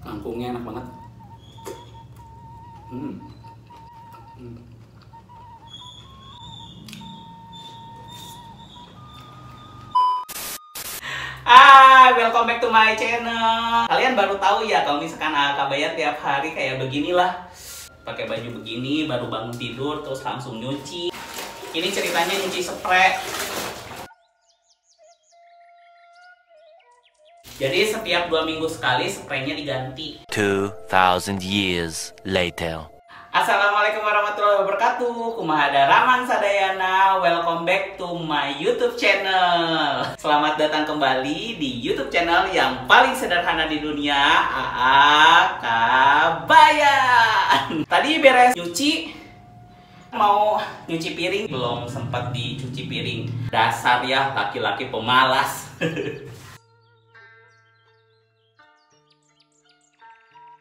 Kangkungnya enak banget. Welcome back to my channel. Kalian baru tahu ya kalau misalkan Aka Bayar tiap hari kayak beginilah. Pakai baju begini, baru bangun tidur terus langsung nyuci. Ini ceritanya nyuci spray. Jadi setiap 2 minggu sekali spraynya diganti. 2000 years later. Assalamualaikum warahmatullahi wabarakatuh. Kumaha daraman sadayana. Welcome back to my YouTube channel. Selamat datang kembali di YouTube channel yang paling sederhana di dunia, Aka Bayar. Tadi beres nyuci, mau nyuci piring, belum sempat dicuci piring. Dasar ya laki-laki pemalas.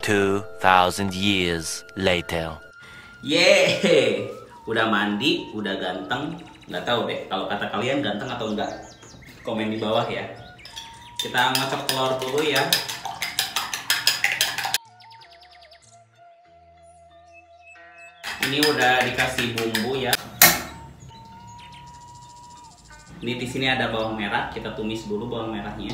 2000 years later. Yeay, udah mandi, udah ganteng. Nggak tahu deh kalau kata kalian ganteng atau enggak. Komen di bawah ya. Kita ngocok telur dulu ya. Ini udah dikasih bumbu ya. Ini di sini ada bawang merah, kita tumis dulu bawang merahnya.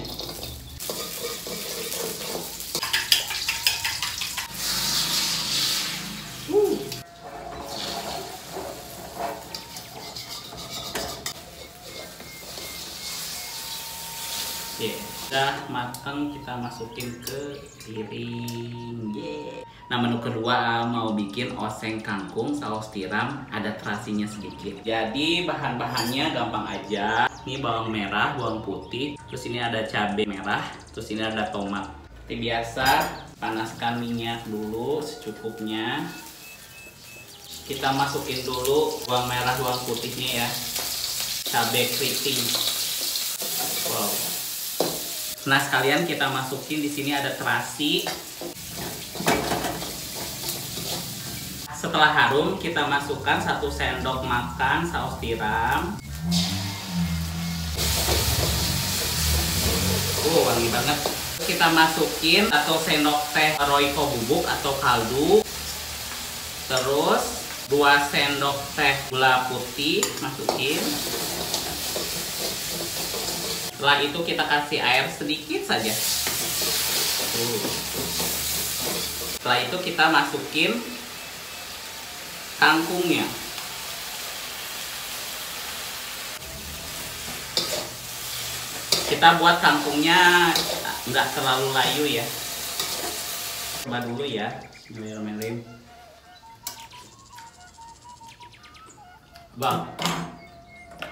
Oke, udah matang, kita masukin ke piring. Nah, menu kedua mau bikin oseng kangkung saus tiram, ada terasinya sedikit. Jadi bahan-bahannya gampang aja. Ini bawang merah, bawang putih, terus ini ada cabai merah, terus ini ada tomat. Seperti biasa, panaskan minyak dulu secukupnya. Kita masukin dulu bawang merah, bawang putihnya ya. Cabai keriting. Wow. Nah, sekalian kita masukin di sini ada terasi. Setelah harum, kita masukkan 1 sendok makan saus tiram. Wangi banget. Kita masukin 1 sendok teh Royco bubuk atau kaldu. Terus 2 sendok teh gula putih masukin. Setelah itu kita kasih air sedikit saja. Setelah itu kita masukin kangkungnya. Kita buat kangkungnya nggak terlalu layu ya. Coba dulu ya. Bismillahirrahmanirrahim. Bang,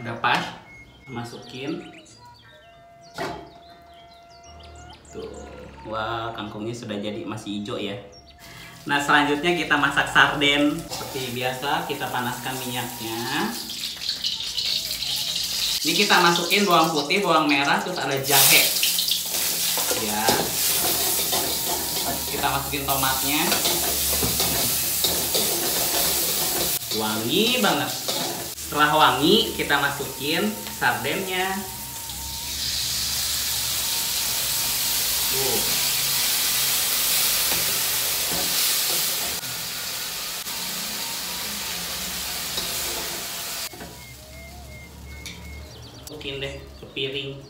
udah pas. Masukin. Tuh, wah, kangkungnya sudah jadi, masih hijau ya. Nah, selanjutnya kita masak sarden. Seperti biasa, kita panaskan minyaknya. Ini kita masukin bawang putih, bawang merah, terus ada jahe. Ya. Kita masukin tomatnya. Wangi banget. Setelah wangi, kita masukin sardennya. Masukin deh ke piring.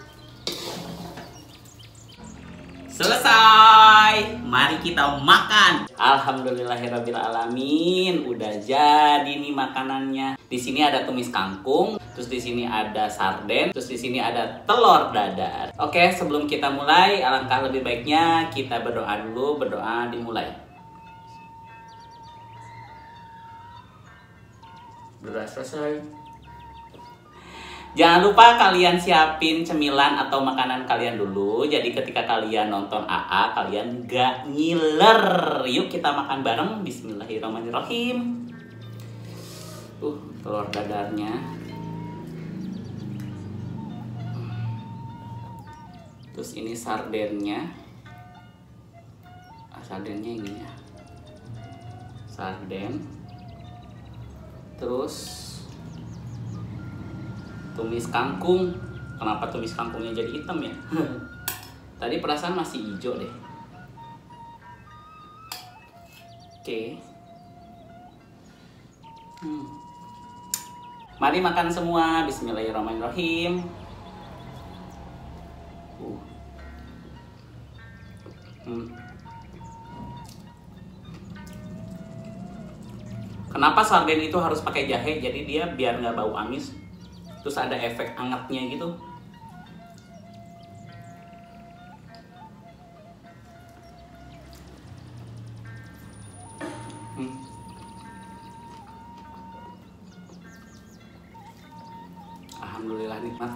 Selesai. Mari kita makan. Alhamdulillahirobbilalamin. Udah jadi nih makanannya. Di sini ada tumis kangkung, terus di sini ada sarden, terus di sini ada telur dadar. Oke, sebelum kita mulai, alangkah lebih baiknya kita berdoa dulu. Berdoa dimulai. Berdoa selesai. Jangan lupa kalian siapin cemilan atau makanan kalian dulu. Jadi ketika kalian nonton AA, kalian gak ngiler. Yuk kita makan bareng. Bismillahirrahmanirrahim. Telur dadarnya. Terus ini sardennya. Sardennya ini ya. Sarden. Terus tumis kangkung. Kenapa tumis kangkungnya jadi hitam ya? Tadi perasaan masih hijau deh. Oke. Mari makan semua. Bismillahirrahmanirrahim. Kenapa sarden itu harus pakai jahe? Jadi dia biar nggak bau amis. Terus ada efek angetnya gitu. Alhamdulillah nikmat.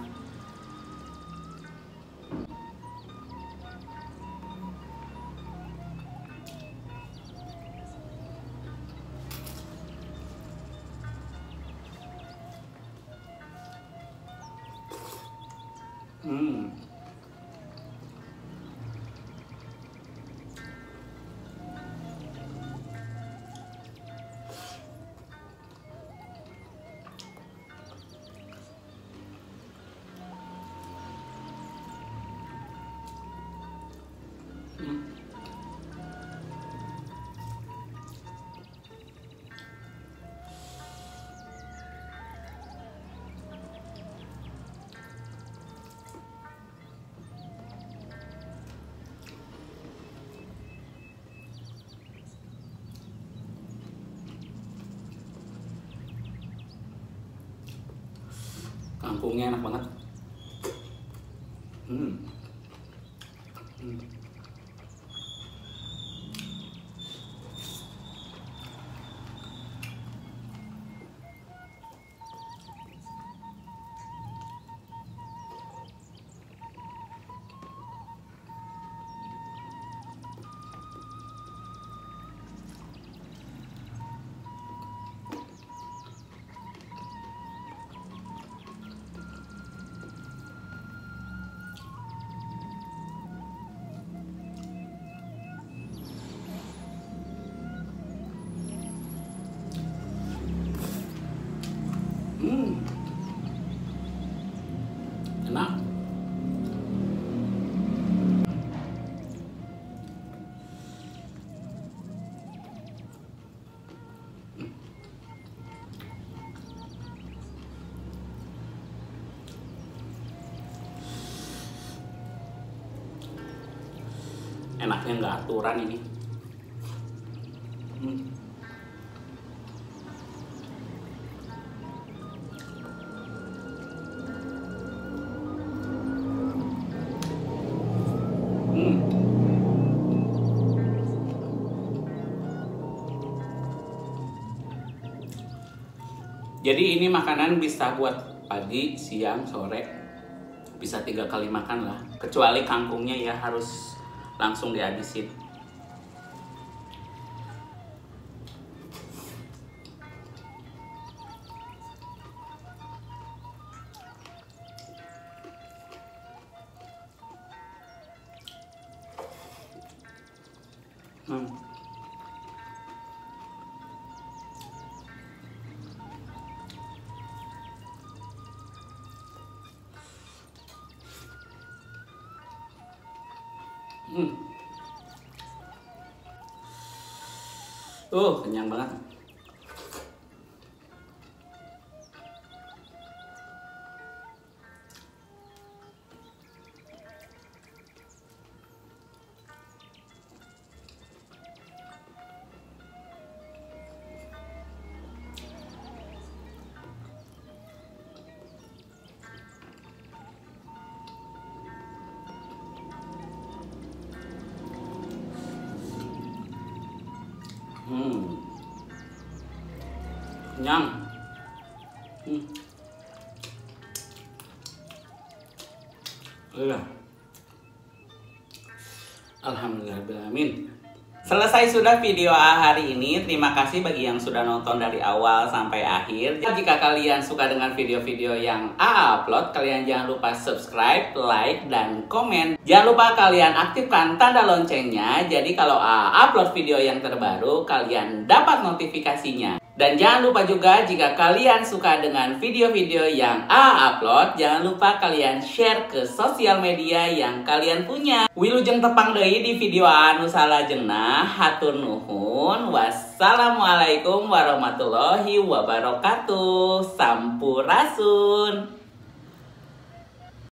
Kangkungnya enak banget. Enak. Enaknya nggak aturan ini. Jadi ini makanan bisa buat pagi, siang, sore, bisa 3 kali makan lah. Kecuali kangkungnya ya harus langsung dihabisin. Kenyang banget. Kenyang. Alhamdulillahirrahmanirrahim. Selesai sudah video hari ini. Terima kasih bagi yang sudah nonton dari awal sampai akhir. Jika kalian suka dengan video-video yang upload, kalian jangan lupa subscribe, like, dan komen. Jangan lupa kalian aktifkan tanda loncengnya. Jadi kalau upload video yang terbaru, kalian dapat notifikasinya. Dan jangan lupa juga jika kalian suka dengan video-video yang upload, jangan lupa kalian share ke sosial media yang kalian punya. Wilujeng tepang deui di video anu salajengna. Hatur nuhun. Assalamualaikum warahmatullahi wabarakatuh. Sampurasun.